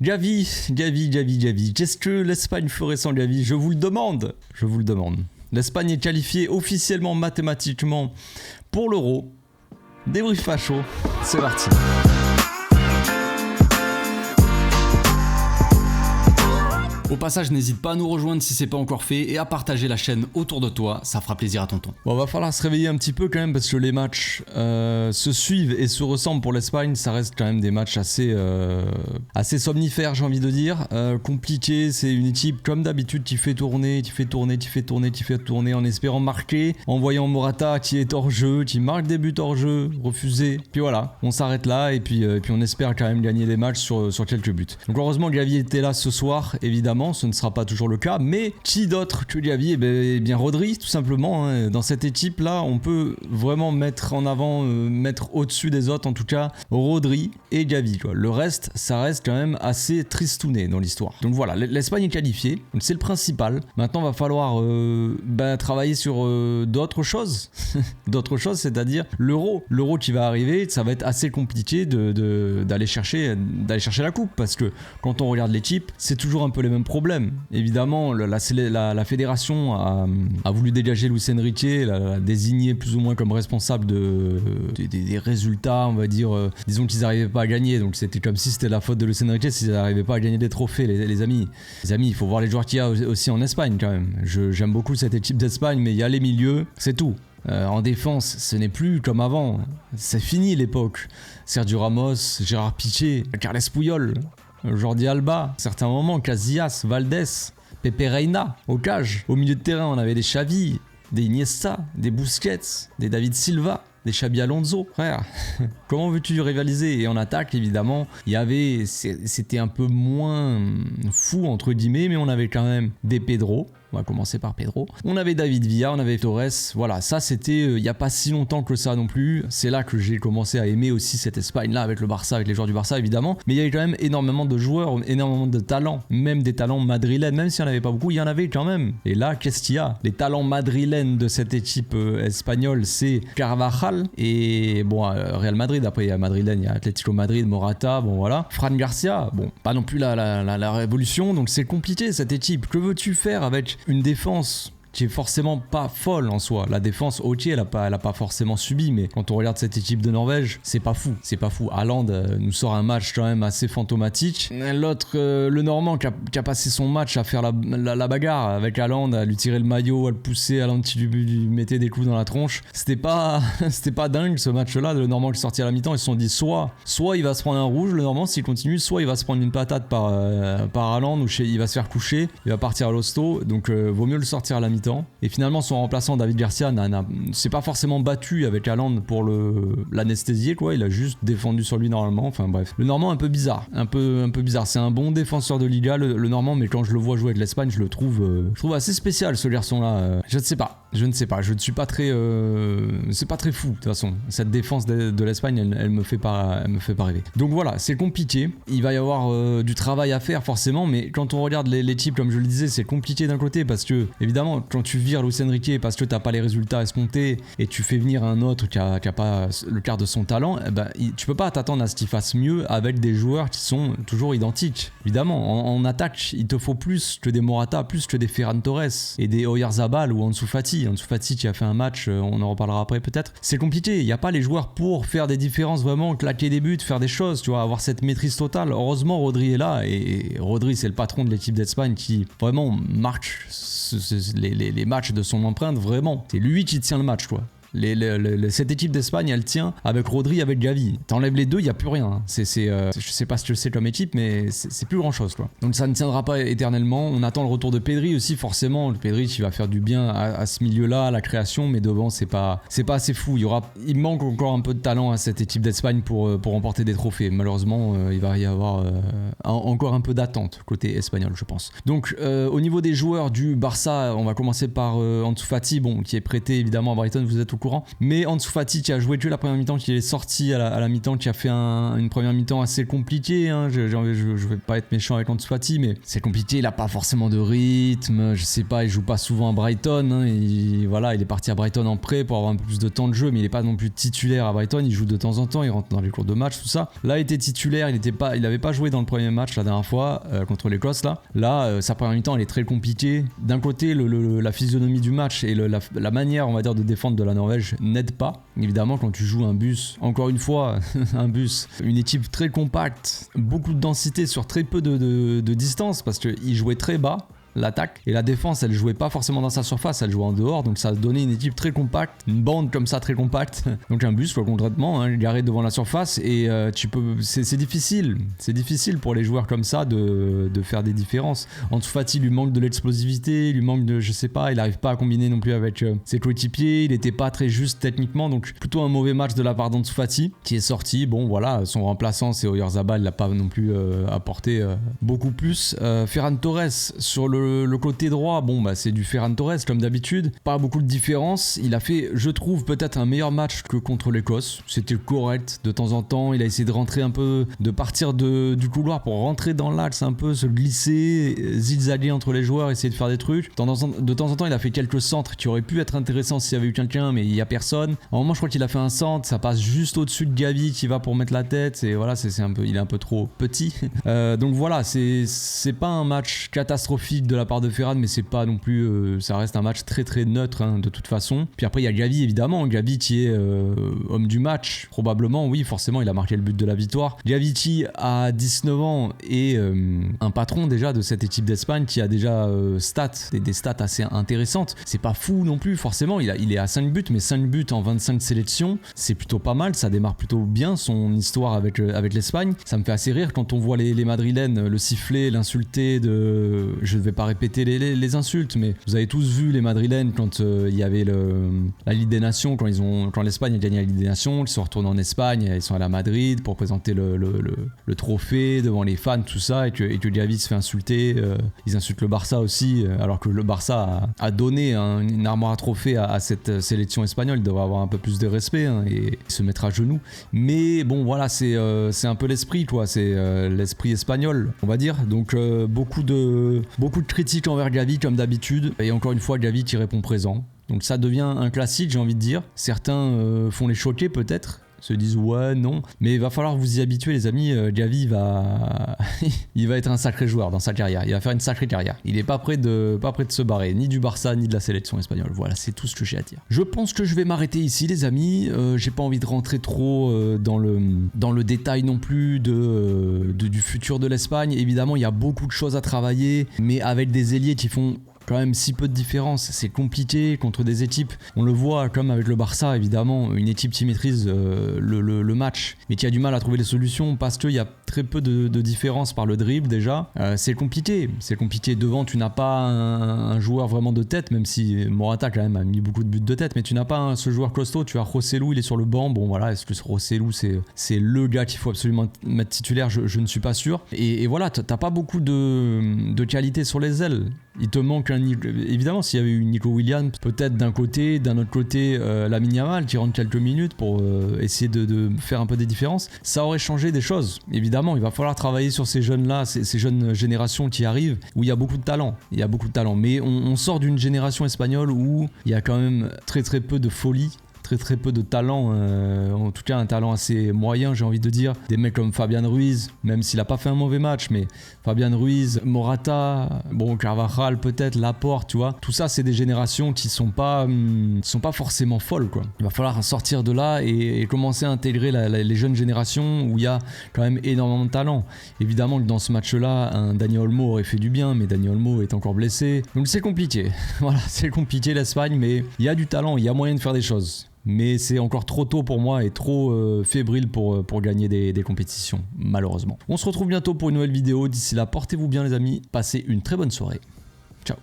Gavi. Qu'est-ce que l'Espagne ferait sans Gavi? Je vous le demande. L'Espagne est qualifiée officiellement, mathématiquement, pour l'Euro. Débrief facho, c'est parti. Au passage, n'hésite pas à nous rejoindre si c'est pas encore fait et à partager la chaîne autour de toi, ça fera plaisir à tonton. Bon, va falloir se réveiller un petit peu quand même parce que les matchs se suivent et se ressemblent pour l'Espagne. Ça reste quand même des matchs assez somnifères, j'ai envie de dire. Compliqué, c'est une équipe comme d'habitude qui fait tourner en espérant marquer, en voyant Morata qui est hors jeu, qui marque des buts hors jeu, refusé. Puis voilà, on s'arrête là et puis on espère quand même gagner des matchs sur quelques buts. Donc heureusement Gavi était là ce soir, évidemment. Ce ne sera pas toujours le cas, mais qui d'autre que Gavi? Eh bien Rodri, tout simplement. Hein. Dans cette équipe-là, on peut vraiment mettre en avant, mettre au-dessus des autres, en tout cas, Rodri et Gavi. Quoi. Le reste, ça reste quand même assez tristouné dans l'histoire. Donc voilà, l'Espagne est qualifiée, donc c'est le principal. Maintenant, il va falloir travailler sur d'autres choses. D'autres choses, c'est-à-dire l'Euro. L'Euro qui va arriver, ça va être assez compliqué d'aller chercher la coupe, parce que quand on regarde l'équipe, c'est toujours un peu les mêmes problème. Évidemment, la fédération a voulu dégager Luis Enrique, l'a désigné plus ou moins comme responsable des résultats, on va dire. Disons qu'ils n'arrivaient pas à gagner, donc c'était comme si c'était la faute de Luis Enrique s'ils n'arrivaient pas à gagner des trophées, les amis. Les amis, il faut voir les joueurs qu'il y a aussi en Espagne quand même. J'aime beaucoup cette équipe d'Espagne, mais il y a les milieux, c'est tout. En défense, ce n'est plus comme avant. C'est fini l'époque. Sergio Ramos, Gérard Piqué, Carles Puyol, Jordi Alba, à certains moments, Casillas, Valdés, Pepe Reina, au cage. Au milieu de terrain, on avait des Xavi, des Iniesta, des Busquets, des David Silva, des Xabi Alonso, frère. Comment veux-tu rivaliser? Et en attaque, évidemment, c'était un peu moins fou, entre guillemets, mais on avait quand même des Pedro. On va commencer par Pedro. On avait David Villa, on avait Torres. Voilà, ça c'était il n'y a pas si longtemps que ça non plus. C'est là que j'ai commencé à aimer aussi cette Espagne-là avec le Barça, avec les joueurs du Barça évidemment. Mais il y avait quand même énormément de joueurs, énormément de talents. Même des talents madrilènes, même s'il n'y en avait pas beaucoup, il y en avait quand même. Et là, qu'est-ce qu'il y a? Les talents madrilènes de cette équipe espagnole, c'est Carvajal et bon, Real Madrid. Après, il y a madrilène, il y a Atlético Madrid, Morata, bon voilà. Fran Garcia, bon, pas non plus la révolution. Donc c'est compliqué cette équipe. Que veux-tu faire avec une défense qui est forcément pas folle en soi? La défense, ok, elle a pas forcément subi, mais quand on regarde cette équipe de Norvège, c'est pas fou. Haaland nous sort un match quand même assez fantomatique. L'autre, le Normand qui a passé son match à faire la bagarre avec Haaland, à lui tirer le maillot, à le pousser, Haaland qui lui mettait des coups dans la tronche. C'était pas dingue ce match-là. Le Normand qui est sorti à la mi-temps, ils se sont dit soit il va se prendre un rouge, le Normand s'il continue, soit il va se prendre une patate par Haaland, ou il va se faire coucher, il va partir à l'hosto, donc vaut mieux le sortir à la mi-temps. Et finalement son remplaçant David Garcia s'est pas forcément battu avec Haaland pour l'anesthésier, quoi. Il a juste défendu sur lui normalement. Enfin bref, le Normand un peu bizarre, un peu bizarre. C'est un bon défenseur de Liga, le Normand, mais quand je le vois jouer avec l'Espagne, je trouve assez spécial ce garçon-là. Je ne sais pas. Je ne suis pas très c'est pas très fou de toute façon. Cette défense de l'Espagne, elle me fait pas rêver. Donc voilà, c'est compliqué. Il va y avoir du travail à faire forcément, mais quand on regarde les types, comme je le disais, c'est compliqué d'un côté parce que évidemment quand tu vires Luis Enrique parce que t'as pas les résultats escomptés et tu fais venir un autre qui a pas le quart de son talent, tu peux pas t'attendre à ce qu'il fasse mieux avec des joueurs qui sont toujours identiques. Évidemment, en attaque, il te faut plus que des Morata, plus que des Ferran Torres et des Oyarzabal ou Ansu Fati. Ansu Fati qui a fait un match, on en reparlera après peut-être. C'est compliqué, il n'y a pas les joueurs pour faire des différences vraiment, claquer des buts, faire des choses, tu vois, avoir cette maîtrise totale. Heureusement, Rodri est là et Rodri, c'est le patron de l'équipe d'Espagne qui vraiment marque les matchs de son empreinte, vraiment. C'est lui qui tient le match, quoi. Cette équipe d'Espagne, elle tient avec Rodri, avec Gavi. T'enlèves les deux, il n'y a plus rien. Je sais pas ce que c'est comme équipe, mais c'est plus grand chose, quoi. Donc ça ne tiendra pas éternellement. On attend le retour de Pedri aussi, forcément. Le Pedri qui va faire du bien à ce milieu-là, à la création, mais devant, c'est pas assez fou. Il manque encore un peu de talent à cette équipe d'Espagne pour remporter des trophées. Malheureusement, il va y avoir encore un peu d'attente côté espagnol, je pense. Donc au niveau des joueurs du Barça, on va commencer par Ansu Fati, bon, qui est prêté évidemment à Brighton. Vous êtes au courant. Mais Ansu Fati qui a joué que la première mi-temps, qui est sorti à la mi-temps, qui a fait une première mi-temps assez compliquée. Hein. Je vais pas être méchant avec Ansu Fati, mais c'est compliqué. Il a pas forcément de rythme. Je sais pas, il joue pas souvent à Brighton. Hein. Il est parti à Brighton en prêt pour avoir un peu plus de temps de jeu, mais il est pas non plus titulaire à Brighton. Il joue de temps en temps, il rentre dans les cours de match, tout ça. Là, il était titulaire. Il avait pas joué dans le premier match la dernière fois contre l'Écosse. Là, sa première mi-temps, elle est très compliquée. D'un côté, la physionomie du match et la manière, on va dire, de défendre de la Norvège n'aide pas. Évidemment, quand tu joues un bus, encore une fois, une équipe très compacte, beaucoup de densité sur très peu de distance, parce qu'il jouait très bas. L'attaque et la défense, elle jouait pas forcément dans sa surface, elle jouait en dehors, donc ça a donné une équipe très compacte, une bande comme ça très compacte. Donc un bus concrètement, garé devant la surface, et c'est difficile pour les joueurs comme ça de faire des différences. Ansu Fati lui manque de l'explosivité, il lui manque de, je sais pas, il arrive pas à combiner non plus avec ses coéquipiers, il était pas très juste techniquement, donc plutôt un mauvais match de la part d'Ansu Fati qui est sorti. Bon voilà, son remplaçant c'est Oyarzabal, il n'a pas non plus apporté beaucoup plus. Ferran Torres sur le côté droit, c'est du Ferran Torres comme d'habitude, pas beaucoup de différence. Il a fait, je trouve, peut-être un meilleur match que contre l'Écosse. C'était correct de temps en temps, il a essayé de rentrer un peu, de partir du couloir pour rentrer dans l'axe un peu, se glisser, zigzaguer entre les joueurs, essayer de faire des trucs. De temps en temps, il a fait quelques centres qui auraient pu être intéressants s'il y avait eu quelqu'un, mais il y a personne. À un moment, je crois qu'il a fait un centre, ça passe juste au-dessus de Gavi qui va pour mettre la tête, et voilà, il est un peu trop petit. Donc voilà, c'est pas un match catastrophique de la part de Ferran, mais c'est pas non plus, ça reste un match très très neutre de toute façon. Puis après il y a Gavi, évidemment, Gavi qui est homme du match, probablement, oui, forcément il a marqué le but de la victoire. Gavi qui a 19 ans et un patron déjà de cette équipe d'Espagne qui a déjà des stats assez intéressantes. C'est pas fou non plus, forcément, il est à 5 buts, mais 5 buts en 25 sélections, c'est plutôt pas mal, ça démarre plutôt bien son histoire avec l'Espagne. Ça me fait assez rire quand on voit les Madrilènes le siffler, l'insulter je ne vais pas répéter les insultes, mais vous avez tous vu les Madrilènes quand il y avait la Ligue des Nations, quand l'Espagne a gagné la Ligue des Nations, ils sont retournés en Espagne, ils sont allés à Madrid pour présenter le trophée devant les fans, tout ça, et que Gavi se fait insulter. Ils insultent le Barça aussi, alors que le Barça a donné une armoire à trophées à cette sélection espagnole. Il devrait avoir un peu plus de respect et se mettre à genoux. Mais bon, voilà, c'est un peu l'esprit, quoi. C'est l'esprit espagnol, on va dire. Donc beaucoup de critiques envers Gavi comme d'habitude, et encore une fois Gavi qui répond présent. Donc ça devient un classique, j'ai envie de dire. Certains font les choquer peut-être, se disent ouais, non, mais il va falloir vous y habituer les amis. Gavi il va être un sacré joueur dans sa carrière, il va faire une sacrée carrière. Il est pas prêt de se barrer, ni du Barça ni de la sélection espagnole. Voilà, c'est tout ce que j'ai à dire. Je pense que je vais m'arrêter ici les amis. J'ai pas envie de rentrer trop dans le détail non plus du futur de l'Espagne. Évidemment il y a beaucoup de choses à travailler, mais avec des ailiers qui font quand même si peu de différence, c'est compliqué contre des équipes, on le voit comme avec le Barça évidemment, une équipe qui maîtrise le match mais qui a du mal à trouver les solutions parce qu'il y a très peu de différence par le dribble déjà. C'est compliqué devant, tu n'as pas un joueur vraiment de tête, même si Morata quand même a mis beaucoup de buts de tête, mais tu n'as pas ce joueur costaud. Tu as Joselu, il est sur le banc, bon voilà, est-ce que Joselu c'est le gars qu'il faut absolument mettre titulaire? Je ne suis pas sûr, et voilà, t'as pas beaucoup de qualité sur les ailes. Il te manque évidemment, s'il y avait eu Nico Williams peut-être d'un côté, d'un autre côté Lamine Yamal qui rentre quelques minutes pour essayer de faire un peu des différences, ça aurait changé des choses. Évidemment il va falloir travailler sur ces jeunes là, ces jeunes générations qui arrivent, où il y a beaucoup de talent, mais on sort d'une génération espagnole où il y a quand même très très peu de folie, très peu de talent, en tout cas un talent assez moyen, j'ai envie de dire. Des mecs comme Fabian Ruiz, même s'il a pas fait un mauvais match, mais Fabian Ruiz, Morata, bon Carvajal peut-être, Laporte, tu vois, tout ça c'est des générations qui sont pas forcément folles, quoi. Il va falloir sortir de là et commencer à intégrer les jeunes générations où il y a quand même énormément de talent. Évidemment que dans ce match-là, un Dani Olmo aurait fait du bien, mais Dani Olmo est encore blessé, donc c'est compliqué. Voilà, c'est compliqué l'Espagne, mais il y a du talent, il y a moyen de faire des choses. Mais c'est encore trop tôt pour moi et trop fébrile pour gagner des compétitions, malheureusement. On se retrouve bientôt pour une nouvelle vidéo. D'ici là, portez-vous bien les amis. Passez une très bonne soirée. Ciao.